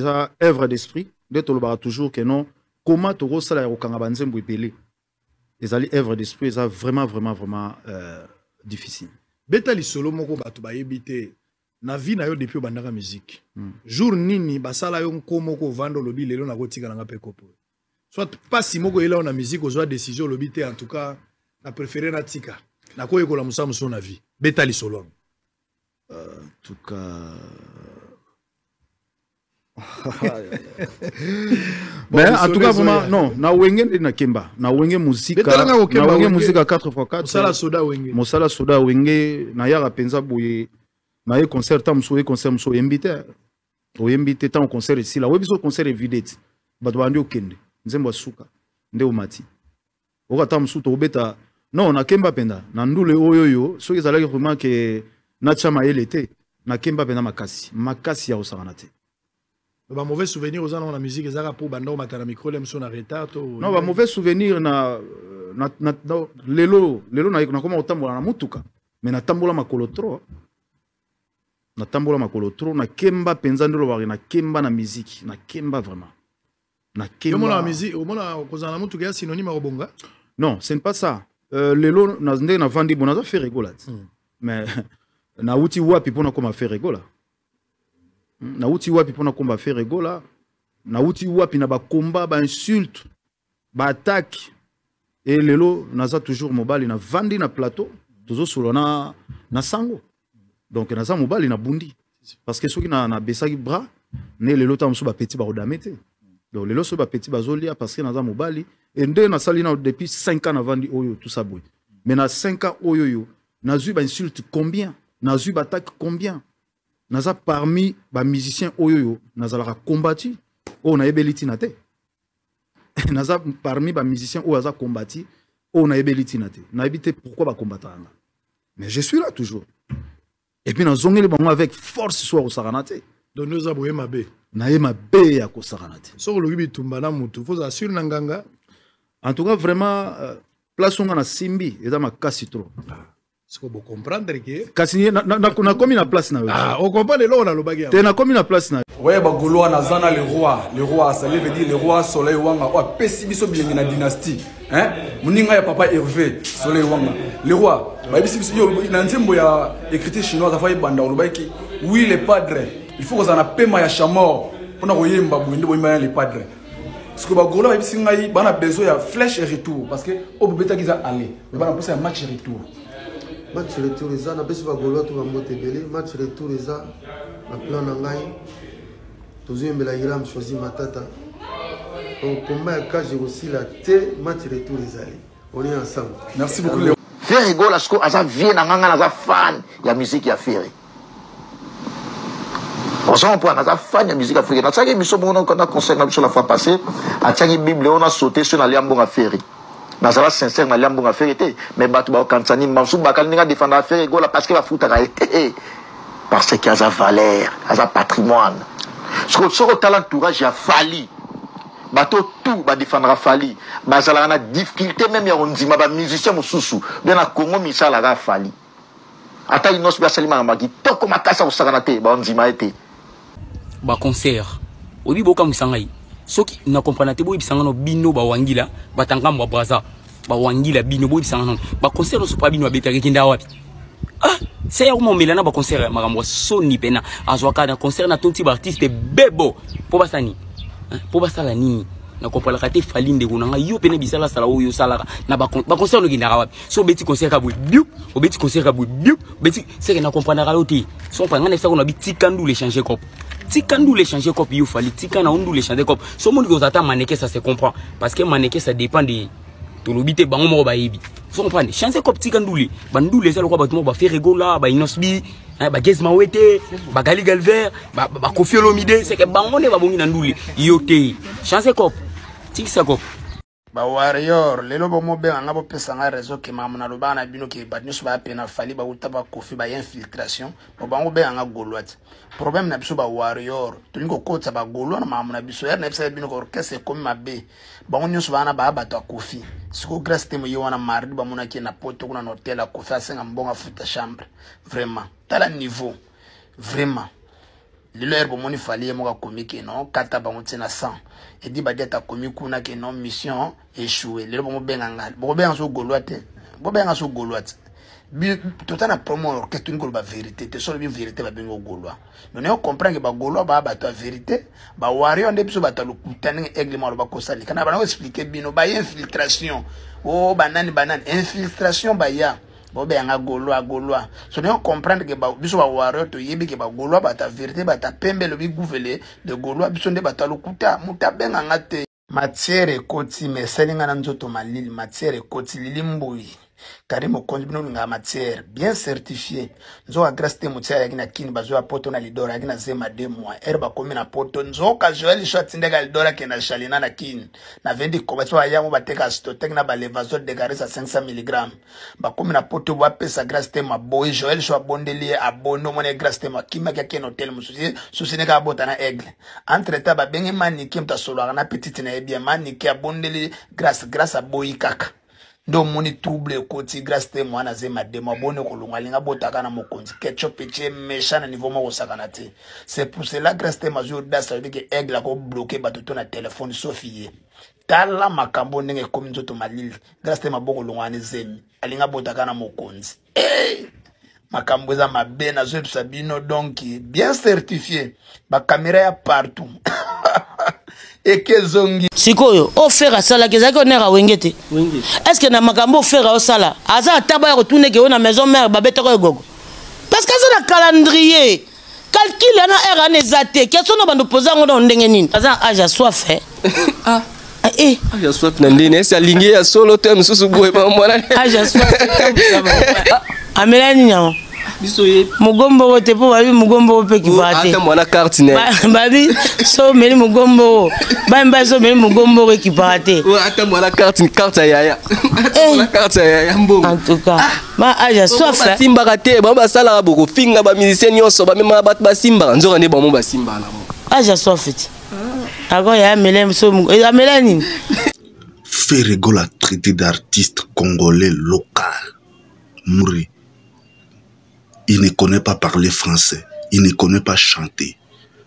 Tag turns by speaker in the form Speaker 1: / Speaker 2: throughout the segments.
Speaker 1: ça œuvre d'esprit de tolobara toujours que non comment toro sala ya kokanga banzembo epelé ezali œuvre d'esprit ça vraiment difficile
Speaker 2: beta lisolo moko bato bayebite na vie na yo depuis bandaka musique jour nini basala yo nkomo ko vando lobi lelo na kotika na ngape kopo soit pas si moko ela na musique ozwa décision lobi te en tout cas na préféré na tika na ko yekola musa muso na vie beta lisolo
Speaker 1: en tout cas mais en tout cas vraiment non na wenge na kemba na wenge musique 4x4 musala soda wenge na yara penza boye na ye concert tam so concert muso invité tant concert ici là webiso concert évident bato bandi okende nzembo suka nde omati okata musu to beta non na kemba penda na ndule oyoyo soki ezalaki vraiment que na chama elete na kemba penda makasi ya osana te.
Speaker 2: Ba mauvais souvenir aux gens dans la musique ezaka pour bando matana micro le mso na retard to
Speaker 1: non ba mauvais souvenir na lelo na koma otambola na mutuka mais na tambola makolo trop na kemba penza ndolo bari na kemba na musique na kemba vraiment na kemba
Speaker 2: yo mona musique o mona kozana na mutuka ya synonyme ya bonga
Speaker 1: non c'est pas ça lelo na ndenge na vandi bona za faire rigola mais na uti wapi pona koma faire rigola na uti wapi pona komba faire rigola na uti wapi na ba combat ba insulte ba attaque et lelo naza toujours mobali na vandi na plateau toujours solona na sango donc naza mobali na bundi parce que soki na besaki bras ne lelo tam so ba petit ba rodamete donc lelo so ba petit bazolia parce que naza mobali et nde na salina depuis 5 ans na vandi oyo tout ça boy mais na 5 ans oyo na zu ba insulte combien na zu ba attaque combien naza parmi ba musiciens oyoyo nazalaka combattu o na ebeliti na te naza parmi ba musiciens o aza combattu o na ebeliti na te na ebité pourquoi ba combatanga mais je suis là toujours et puis nazongeli bango avec force soit au saranate
Speaker 2: donc nous aboye mabe
Speaker 1: na ye mabe ya ko saranate
Speaker 2: so lobi bitumba na mutu faut assurer na nganga
Speaker 1: en tout cas vraiment place on na simbi eza makasi trop.
Speaker 2: C'est qu'on comprendre que
Speaker 1: kasi na komi na place na yo
Speaker 2: on comprend le lo na lobaki
Speaker 1: te na komi na place na
Speaker 3: ouais ba goloa na zana le roi ça veut dire le roi soleil wanga o pesi biso bilengi na dynastie hein muninga ya papa Hervé soleil wanga le roi ba biso yo na nzembo ya écriture chinoise afa ibanda lobaki oui les padres il faut que ça na pema ya chamor pona koyemba bwende boyemba les padres parce que ba goloa ba biso ngai bana besoin ya flèche et retour parce que o beta kiza aller bana posa ya match retour.
Speaker 4: Match retour eza na beso ba golo to ba motebele match retour eza na plan na ngai tozoyembela Iram choisi matata au combat ya cage aussi la te match retour ezali on est ensemble.
Speaker 3: Merci beaucoup Léo.
Speaker 5: Faire rigole asko aza vie na nganga na za fan ya musique ya Ferry on s'en prend na za fan ya musique africaine na tsaki biso bongo na concert na biso la fois passée a tsaki bible on a sauté sur na liambo na Ferry nazala sincère na liambo na Ferry mais batu ba kansani mamsu bakali ninga défendre Ferry gola parce que ba futa ka parce qu'il y a sa valeur a sa patrimoine ce que talent entourage ya fali bato tout ba défendre fali bazala na difficulté même ya ondima ba musicien mususu bien na Congo misala ga fali ata inos ba salima na magi toko makasa osakana te ba ondima ete
Speaker 6: ba concert obi boka musangai soki na comprendre te boyi bisanga no bino ba wangila batangamba braza ba wangila bino boyi bisanga no ba concert no so pa bino abeta kinda wapi ah c'est ya mo melana ba concert makambo soni pena azwaka na concert na tonti ba artiste bebo po basani po basala nini na comprendre ka te falinde kunanga yo pena bisala sala oyo sala na ba concert no kinda wapi so beti concert ka boyi biu obeti concert ka boyi biu beti c'est que na comprendre ka loti so pa ngana sako na bitikandu le changer cop Tikandou les changer cop you fali tikana ondu les changer cop so monde que ozata maneke ça se comprend parce que maneke ça dépend de tolobité bango mo ba yebi so comprendre changer cop tikandou bandu les sala ko ba ba faire rigola ba inosbi ba gezma wete ba gali galver ba Koffi Olomide c'est que bango ne ba bongi na nduli yote changer cop tikisa cop
Speaker 7: ba warrior lelo bo mo be nga bo pesa nga réseau ke mamuna lo bana bino ke ba nyusu ba pena fali ba utaba Koffi ba infiltration bo bango be nga golwat problème na biso ba warrior to lingo kotsa ba golwa na mamuna biso ya na bisa bino ko orchestre comme mabe bango nyusu bana ba bato Koffi siko grâce temo yo wana mardi ba mona ke na poto kuna hotel a Koffi asenga mbonga futa chambre vraiment tala niveau vraiment lelo herbo moni fali moka komi ke non kata bango tina 100 et dit ba ta komi kuna ke non mission échoué lelo bomo benga bo benga so goloate bo benga so goloate tout en promo orchestre une ba vérité te solo bien vérité ba bengo goloa mais on comprend que ba goloa ba ta vérité ba wario nde biso ba ta lokutana aigle mo ba kosali kana ba expliquer bino ba infiltration oh banane infiltration ba ya bo benga goloa so on comprend que ba biso ba wario to yebi ke ba goloa ba ta vérité ba ta pembe lo bi gouvele de goloa biso nde ba ta lokuta muta benga ngate matière koti meselinga na nzoto malili matière koti lilimboyi Karim Okonjo bino nga matière bien certifié nzo a grâce te mutière yakina kini bazo poto na lidora yakina zema 2 mois erba komi na poto nzo ka Joel shot ndega lidora ke na shalina na kini na vendi kobaso ayamu bateka stotek na ba levazole de garisa 500 mg ba komi na poto ba pesa grâce te ma boy Joel shot bondeli abono mona grâce te ma kima ka ken hotel mususi susine ka bota na aigle entre temps ba bengi maniki mta solo na petite na bien maniki abondeli grâce a boy kaka ndo moni trouble koti grâce te mwana zema demo bone kolonga linga botaka na mokonzi ketchup eche méchant na niveau moko sakana te c'est pour cela grâce te mazo dasa dit que aigle ko bloquer batoto na téléphone Sophie tala makambo ndenge komi nzoto malili grâce te maboko longa ne zemi alinga botaka na mokonzi makambo za mabe na zo sabino donc bien certifié ba caméra ya partout ekezongi
Speaker 8: sikoyo o fera sala kezaki onera wengete est-ce que na makambo fera o sala aza taba ya retourner ke na maison mère babeta ko gogo parce que ça na calendrier calcul na era nezate question no bando poser ngo ndenge nini aza aja soif ah aja
Speaker 9: soif na ndene esa lingi ya solo te mususu boye ba mwana
Speaker 8: aja soif amela nyama mugombo te po babi mugombo pe kibate
Speaker 9: ata mwana carte ne
Speaker 8: babi so meli mugombo ba so meli mugombo ke kibate
Speaker 9: ata mwana carte yaya mwana carte yaya mbongo
Speaker 8: en tout cas ba aja soif
Speaker 9: simba kate ba sala boko finga ba musicien nyonso ba mema bat ba simba nzoka ne ba mo ba simba na mo
Speaker 8: aja soif ako ya mele so amela nini
Speaker 10: Ferrego l'a traité d'artiste congolais local Mouri. Il ne connaît pas parler français, il ne connaît pas chanter.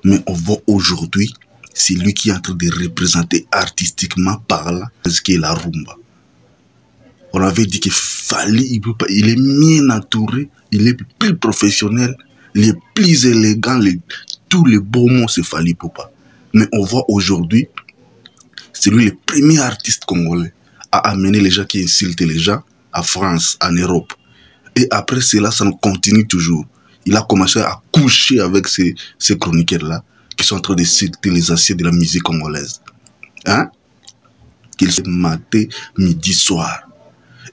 Speaker 10: Mais on voit aujourd'hui, c'est lui qui est en train de représenter artistiquement parlant ce qui est la rumba. On avait dit qu'il fallait, il est mieux entouré, il est plus professionnel, il est plus élégant, tous les beaux mots c'est Fally Ipupa. Mais on voit aujourd'hui, c'est lui le premier artiste congolais à amener les gens qui insultent les gens à France, en Europe. Et après cela, ça continue toujours. Il a commencé à coucher avec ces chroniqueurs-là qui sont en train de citer les anciens de la musique congolaise. Hein? Qu'ils se matent midi soir.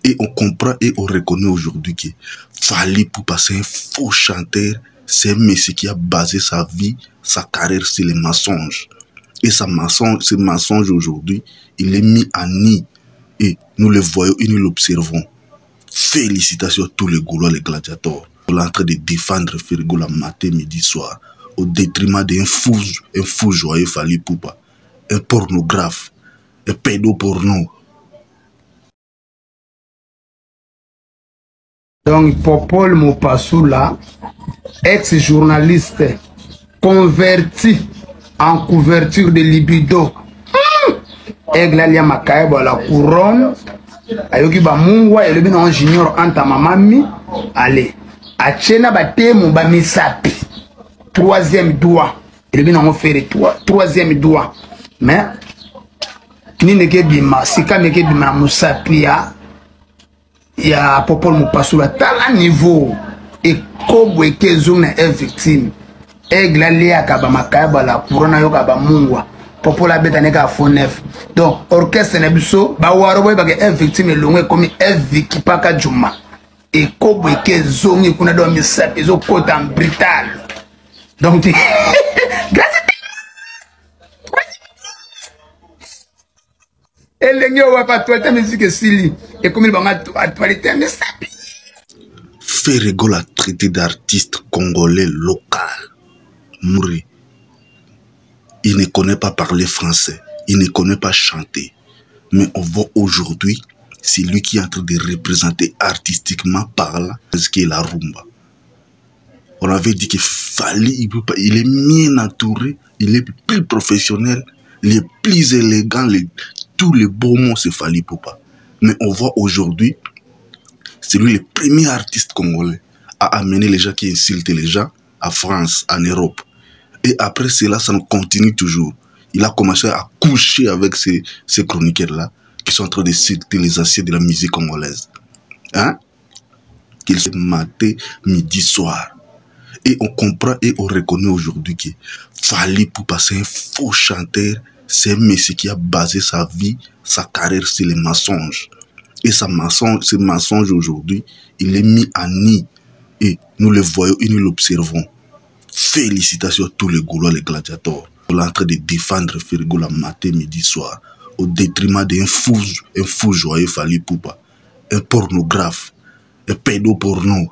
Speaker 10: Et on comprend et on reconnaît aujourd'hui que Fally Ipupa, c'est un faux chanteur, c'est un monsieur qui a basé sa vie, sa carrière sur les mensonges. Et ce mensonge aujourd'hui, il est mis à nu. Et nous le voyons et nous l'observons. Félicitations à tous les Gaulois, les gladiateurs. On est en train de défendre Ferrego la matin, midi, soir, au détriment d'un fou joyeux Fally Ipupa, un pornographe, un pédoporno.
Speaker 7: Donc, Popol Mopassoula, ex-journaliste, converti en couverture de libido. Aigle alia makaebo à la couronne. Ayoki ba mungwa elobi na junior anta mamami allez achena batemu ba misapi troisième doigt elobi na faire troisième doigt mais nini ke bima sika meke bima musapi ya Popol Mopassoula tala niveau et kobwe ke zone est victime Aigle alia ka ba makaebo à la couronne yoka ba mungwa Popol abeta neka fo neuf. Donc orchestre na biso ba waro boy ba ke victime longwe comme viki paka juma. Et kobo ke zongi kuna do misapi zo kota brutal. Donc grâce elenge wa pa toi musique sili et comme il ba actualité misapi.
Speaker 10: Ferrego l'a traité d'artiste congolais local. Mouri. Il ne connaît pas parler français, il ne connaît pas chanter. Mais on voit aujourd'hui, c'est lui qui est en train de représenter artistiquement parlant ce qui est la rumba. On avait dit qu'il fallait, il est mieux entouré, il est plus professionnel, il est plus élégant, tous les beaux mots, c'est Fally Ipupa. Mais on voit aujourd'hui, c'est lui le premier artiste congolais à amener les gens qui insultent les gens à France, en Europe. Et après cela, ça continue toujours. Il a commencé à coucher avec ces chroniqueurs-là qui sont en train de citer les anciens de la musique congolaise. Hein? Qu'ils se matent midi soir. Et on comprend et on reconnaît aujourd'hui que Fally Ipupa, c'est un faux chanteur, c'est un monsieur qui a basé sa vie, sa carrière sur les mensonges. Et ce mensonge aujourd'hui, il est mis à nu. Et nous le voyons et nous l'observons. Félicitations à tous les Gaulois, les gladiateurs. On est en train de défendre Ferregola matin, midi, soir, au détriment d'un fou joyeux Fally Ipupa, un pornographe, un pédoporno.